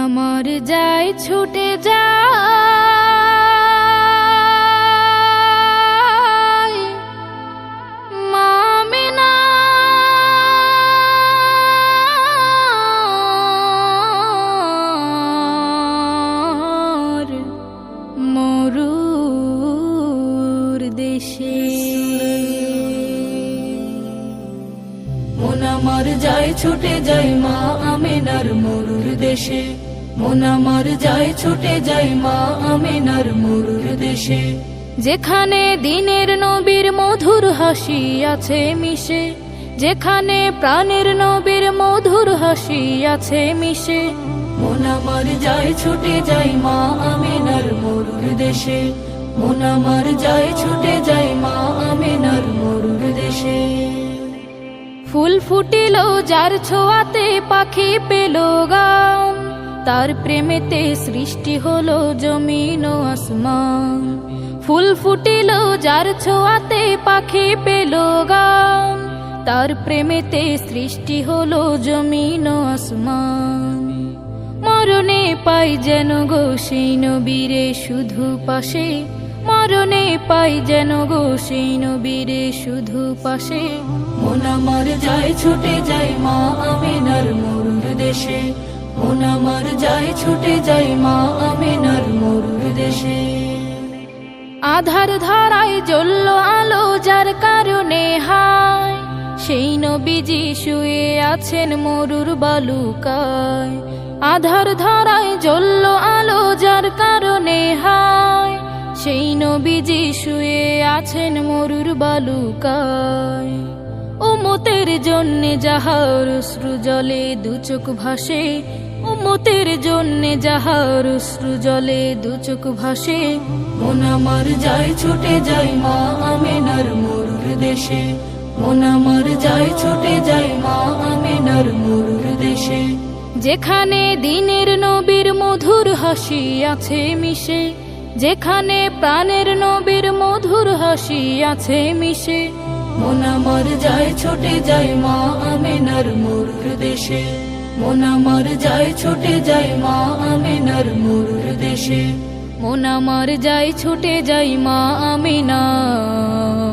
আমার যায় ছুটে যায় মা আমিনার মরুর দেশে। মন আমার যায় ছুটে যায় মা আমিনার মরুর দেশে। মন আমার যায় ছুটে যায় মা আমিনার মরুর দেশে। যেখানে দিনের নবীর মধুর হাসি আছে মিশে, যেখানে প্রাণের নবীর মধুর হাসি আছে মিশে। মন আমার যায় ছুটে যায় মা আমিনার মরুর দেশে। মন আমার যায় ছুটে যায় মা আমিনার মরুর দেশে। ফুল ফুটিল যার ছোঁয়াতে পাখি পেল গান, তার প্রেমেতে সৃষ্টি হলো জমিন ও আসমান। ফুল ফুটিল যার ছোঁয়াতে পাখি পেল গান, তার প্রেমেতে সৃষ্টি হলো জমিন ও আসমান। মরণে পাই যেন গো সেই নবীরে শুধু পাশে, মরণে পাই যেন গো সেই নবীরে শুধু পাশে। মন আমার যায় ছুটে যায় মা আমিনার মরুর দেশে। মন আমার যায় ছুটে যায় মা আমিনার মরুর দেশে। আধার ধারায় জ্বলল আলো যার কারণে হায়, সেই নবীজি শুয়ে আছেন মরুর বালুকায়। আধার ধারায় জ্বলল আলো যার কারণে হায়, সেই নবীজি শুয়ে আছেন মরুর বালুকায়। উম্মতের জন্যে যাহার অশ্রু জলে দু চোখ ভাসে, উম্মতের জন্যে যাহার অশ্রু জলে দু চোখ ভাসে। মন আমার যায় ছুটে যায় মা আমিনার মরুর দেশে। মন আমার যায় ছুটে যায় মা আমিনার মরুর দেশে। যেখানে দিনের নবীর মধুর হাসি আছে মিশে, যেখানে প্রাণের নবীর মধুর হাসি আছে মিশে। মন আমার যায় ছুটে যায় মা আমিনার মরুর দেশে। মন আমার যায় ছুটে যায় মা আমিনার মরুর দেশে। মন আমার যায় ছুটে যায় মা আমিনার